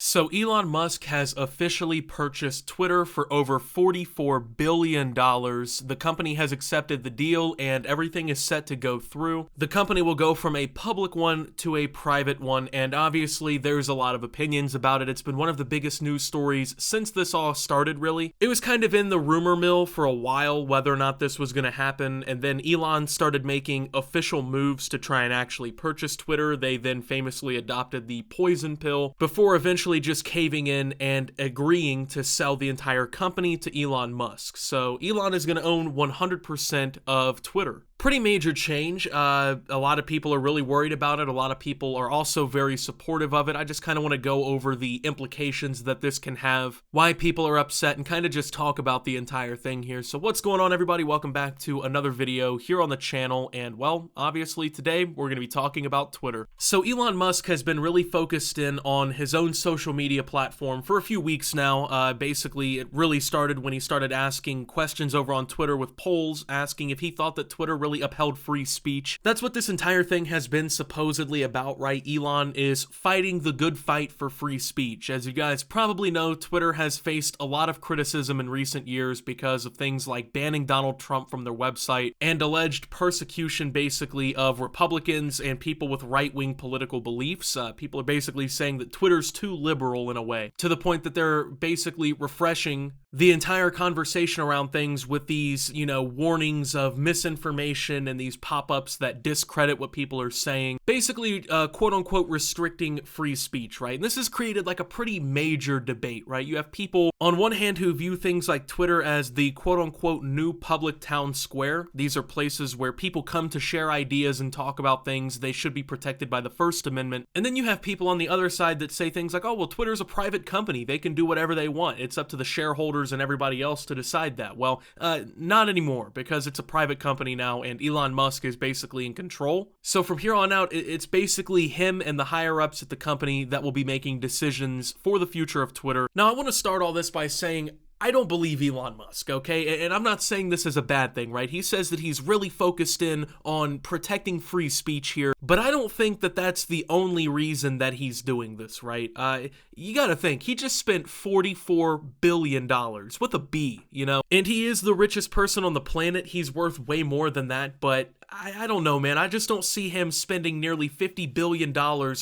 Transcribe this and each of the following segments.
So Elon Musk has officially purchased Twitter for over $44 billion. The company has accepted the deal and everything is set to go through. The company will go from a public one to a private one, and obviously there's a lot of opinions about it. It's been one of the biggest news stories since this all started, really. It was kind of in the rumor mill for a while whether or not this was going to happen, and then Elon started making official moves to try and actually purchase Twitter. They then famously adopted the poison pill before eventually just caving in and agreeing to sell the entire company to Elon Musk. So Elon is going to own 100% of Twitter. Pretty major change. A lot of people are really worried about it. A lot of people are also very supportive of it. I just kind of want to go over the implications that this can have, why people are upset, and kind of just talk about the entire thing here. So what's going on, everybody? Welcome back to another video here on the channel. And well, obviously today we're going to be talking about Twitter. So Elon Musk has been really focused in on his own social media platform for a few weeks now. Basically, it really started when he started asking questions over on Twitter with polls, asking if he thought that Twitter really upheld free speech. That's what this entire thing has been supposedly about, right? Elon is fighting the good fight for free speech. As you guys probably know, Twitter has faced a lot of criticism in recent years because of things like banning Donald Trump from their website and alleged persecution, basically, of Republicans and people with right-wing political beliefs. People are basically saying that Twitter's too liberal in a way, to the point that they're basically refreshing the entire conversation around things with these, warnings of misinformation and these pop-ups that discredit what people are saying. Basically, quote-unquote, restricting free speech, right? And this has created like a pretty major debate, right? You have people on one hand who view things like Twitter as the quote-unquote new public town square. These are places where people come to share ideas and talk about things. They should be protected by the First Amendment. And then you have people on the other side that say things like, oh, well, Twitter's a private company. They can do whatever they want. It's up to the shareholders and everybody else to decide that. Well, not anymore, because it's a private company now and Elon Musk is basically in control. So from here on out, it's basically him and the higher ups at the company that will be making decisions for the future of Twitter. Now, I want to start all this by saying I don't believe Elon Musk, okay? And I'm not saying this is a bad thing, right? He says that he's really focused in on protecting free speech here, but I don't think that that's the only reason that he's doing this, right? You gotta think, he just spent $44 billion, with a B, And he is the richest person on the planet. He's worth way more than that, but I don't know, man. I just don't see him spending nearly $50 billion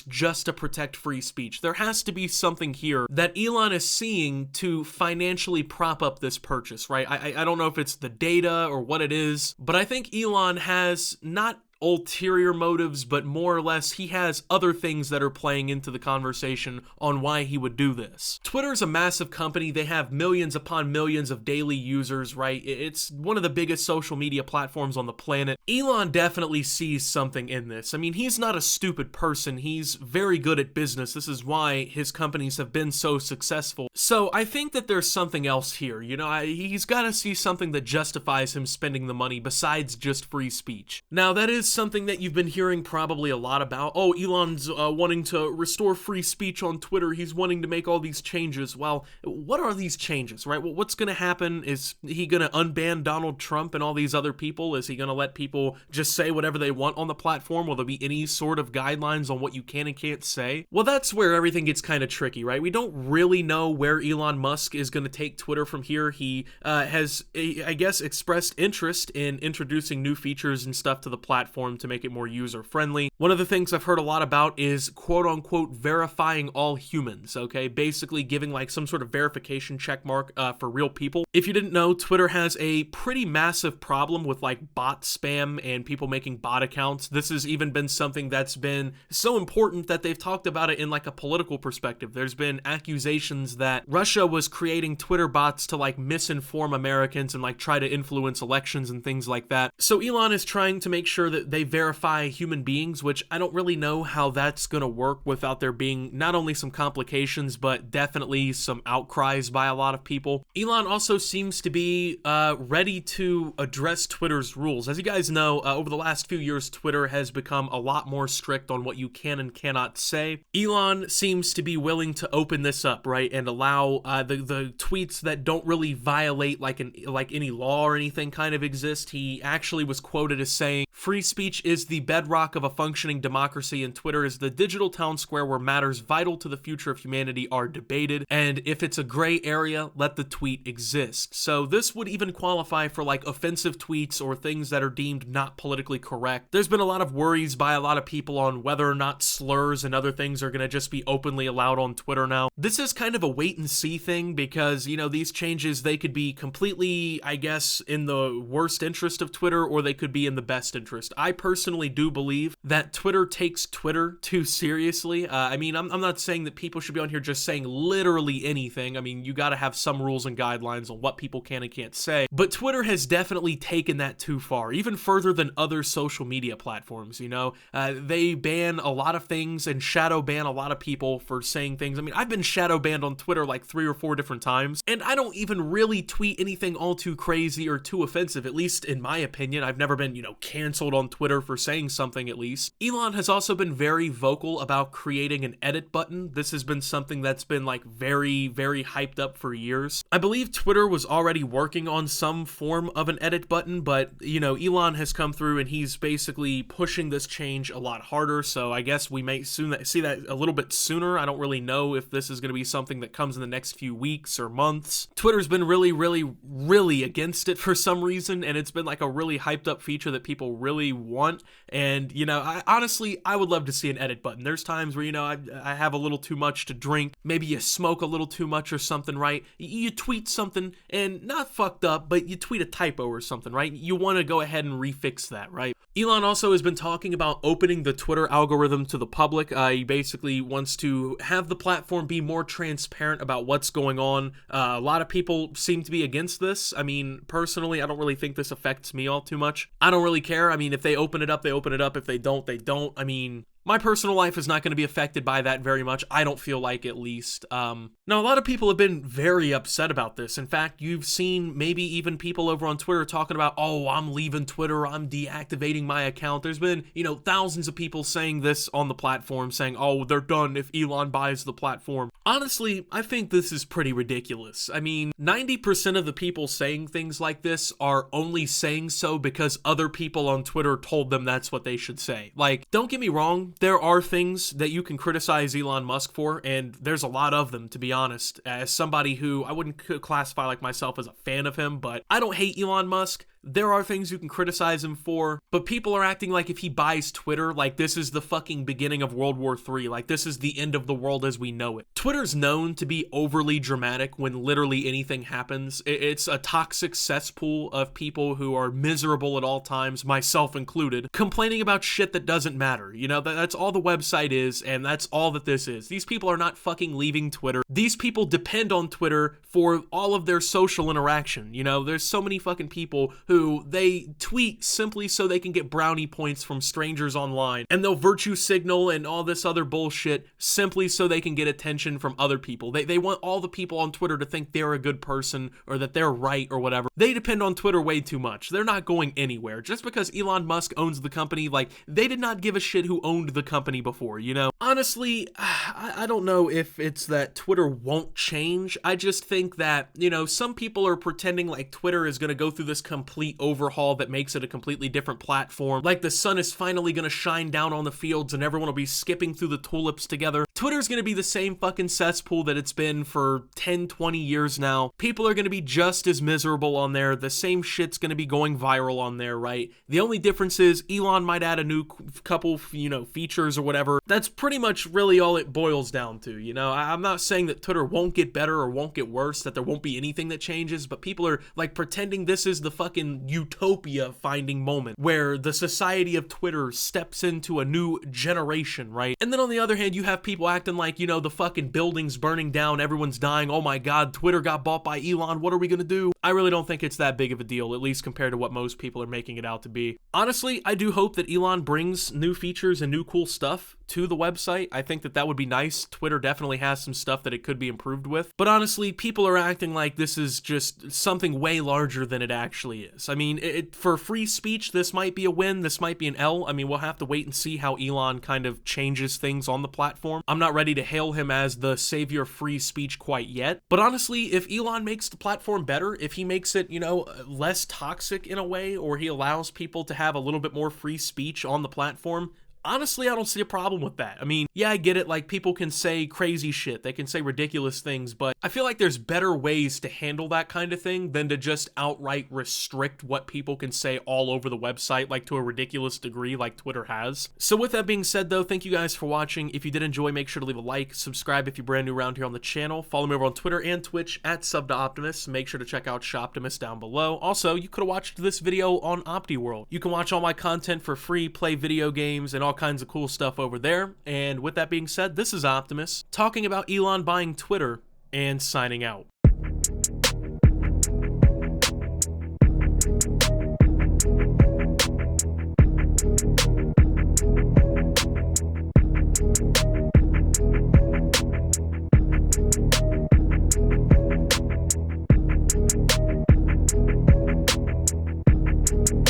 just to protect free speech. There has to be something here that Elon is seeing to financially prop up this purchase, right? I don't know if it's the data or what it is, but I think Elon has not ulterior motives, but more or less he has other things that are playing into the conversation on why he would do this. Twitter's a massive company. They have millions upon millions of daily users, right? It's one of the biggest social media platforms on the planet. Elon definitely sees something in this. I mean, he's not a stupid person. He's very good at business. This is why his companies have been so successful. So I think that there's something else here. He's got to see something that justifies him spending the money besides just free speech. Now, that is something that you've been hearing probably a lot about. Oh, Elon's wanting to restore free speech on Twitter. He's wanting to make all these changes. Well, what are these changes, right? Well, what's going to happen? Is he going to unban Donald Trump and all these other people? Is he going to let people just say whatever they want on the platform? Will there be any sort of guidelines on what you can and can't say? Well, that's where everything gets kind of tricky, right? We don't really know where Elon Musk is going to take Twitter from here. He has, I guess, expressed interest in introducing new features and stuff to the platform to make it more user-friendly. One of the things I've heard a lot about is quote-unquote verifying all humans, okay? Basically giving like some sort of verification check mark for real people. If you didn't know, Twitter has a pretty massive problem with like bot spam and people making bot accounts. This has even been something that's been so important that they've talked about it in like a political perspective. There's been accusations that Russia was creating Twitter bots to like misinform Americans and like try to influence elections and things like that. So Elon is trying to make sure that they verify human beings, which I don't really know how that's going to work without there being not only some complications, but definitely some outcries by a lot of people. Elon also seems to be ready to address Twitter's rules. As you guys know, over the last few years, Twitter has become a lot more strict on what you can and cannot say. Elon seems to be willing to open this up, right, and allow the tweets that don't really violate like any law or anything kind of exist. He actually was quoted as saying, "Free speech speech is the bedrock of a functioning democracy, and Twitter is the digital town square where matters vital to the future of humanity are debated, and if it's a gray area, let the tweet exist. So this would even qualify for like offensive tweets or things that are deemed not politically correct. There's been a lot of worries by a lot of people on whether or not slurs and other things are going to just be openly allowed on Twitter now. This is kind of a wait and see thing because, you know, these changes, they could be completely, I guess, in the worst interest of Twitter, or they could be in the best interest. I personally do believe that Twitter takes Twitter too seriously. I mean, I'm not saying that people should be on here just saying literally anything. I mean, you got to have some rules and guidelines on what people can and can't say. But Twitter has definitely taken that too far, even further than other social media platforms, you know? They ban a lot of things and shadow ban a lot of people for saying things. I mean, I've been shadow banned on Twitter like 3 or 4 different times, and I don't even really tweet anything all too crazy or too offensive, at least in my opinion. I've never been, you know, canceled on Twitter for saying something, at least. Elon has also been very vocal about creating an edit button. This has been something that's been like very, very hyped up for years. I believe Twitter was already working on some form of an edit button, but, you know, Elon has come through and he's basically pushing this change a lot harder, so I guess we may soon see that a little bit sooner. I don't really know if this is going to be something that comes in the next few weeks or months. Twitter's been really against it for some reason, and it's been like a really hyped up feature that people really want. And, you know, I would love to see an edit button. There's times where, you know, I have a little too much to drink, maybe you smoke a little too much or something, right? You tweet something, and not fucked up, but you tweet a typo or something, right? You want to go ahead and refix that, right? Elon also has been talking about opening the Twitter algorithm to the public. He basically wants to have the platform be more transparent about what's going on. A lot of people seem to be against this. I mean, personally, I don't really think this affects me all too much. I don't really care. I mean, if they open it up, they open it up. If they don't, they don't. I mean, my personal life is not going to be affected by that very much. I don't feel like, at least. Now, a lot of people have been very upset about this. In fact, you've seen maybe even people over on Twitter talking about, oh, I'm leaving Twitter, I'm deactivating my account. There's been, you know, thousands of people saying this on the platform, saying, oh, they're done if Elon buys the platform. Honestly, I think this is pretty ridiculous. I mean, 90% of the people saying things like this are only saying so because other people on Twitter told them that's what they should say. Like, don't get me wrong, there are things that you can criticize Elon Musk for, and there's a lot of them, to be honest. As somebody who, I wouldn't classify like myself as a fan of him, but I don't hate Elon Musk. There are things you can criticize him for, but people are acting like if he buys Twitter, like this is the fucking beginning of World War III, like this is the end of the world as we know it. Twitter's known to be overly dramatic when literally anything happens. It's a toxic cesspool of people who are miserable at all times, myself included, complaining about shit that doesn't matter. You know, that's all the website is, and that's all that this is. These people are not fucking leaving Twitter. These people depend on Twitter for all of their social interaction. You know, there's so many fucking people who they tweet simply so they can get brownie points from strangers online, and they'll virtue signal and all this other bullshit simply so they can get attention from other people. They want all the people on Twitter to think they're a good person or that they're right or whatever. They depend on Twitter way too much. They're not going anywhere. Just because Elon Musk owns the company, like, they did not give a shit who owned the company before, you know? Honestly, I don't know if it's that Twitter won't change. I just think that, you know, some people are pretending like Twitter is going to go through this complete overhaul that makes it a completely different platform. Like the sun is finally going to shine down on the fields and everyone will be skipping through the tulips together. Twitter's going to be the same fucking cesspool that it's been for 10, 20 years now. People are going to be just as miserable on there. The same shit's going to be going viral on there, right? The only difference is Elon might add a new couple, you know, features or whatever. That's pretty much really all it boils down to, you know? I'm not saying that Twitter won't get better or won't get worse, that there won't be anything that changes, but people are like pretending this is the fucking utopia finding moment where the society of Twitter steps into a new generation, right? And then on the other hand, you have people acting like, you know, the fucking building's burning down, everyone's dying, oh my god, Twitter got bought by Elon, what are we gonna do? I really don't think it's that big of a deal, at least compared to what most people are making it out to be. Honestly, I do hope that Elon brings new features and new cool stuff to the website. I think that that would be nice. Twitter definitely has some stuff that it could be improved with. But honestly, people are acting like this is just something way larger than it actually is. I mean, for free speech, this might be a win. This might be an L. I mean, we'll have to wait and see how Elon kind of changes things on the platform. I'm not ready to hail him as the savior of free speech quite yet. But honestly, if Elon makes the platform better, if he makes it, you know, less toxic in a way, or he allows people to have a little bit more free speech on the platform, honestly, I don't see a problem with that. I mean, yeah, I get it, like, people can say crazy shit, they can say ridiculous things, but I feel like there's better ways to handle that kind of thing than to just outright restrict what people can say all over the website, like to a ridiculous degree like Twitter has. So with that being said, though, thank you guys for watching. If you did enjoy, make sure to leave a like, subscribe if you're brand new around here on the channel, follow me over on Twitter and Twitch at @SubToOptimus. Make sure to check out Shoptimus down below. Also, you could have watched this video on OptiWorld. You can watch all my content for free, play video games, and all kinds of cool stuff over there. And with that being said, this is Optimus talking about Elon buying Twitter and signing out.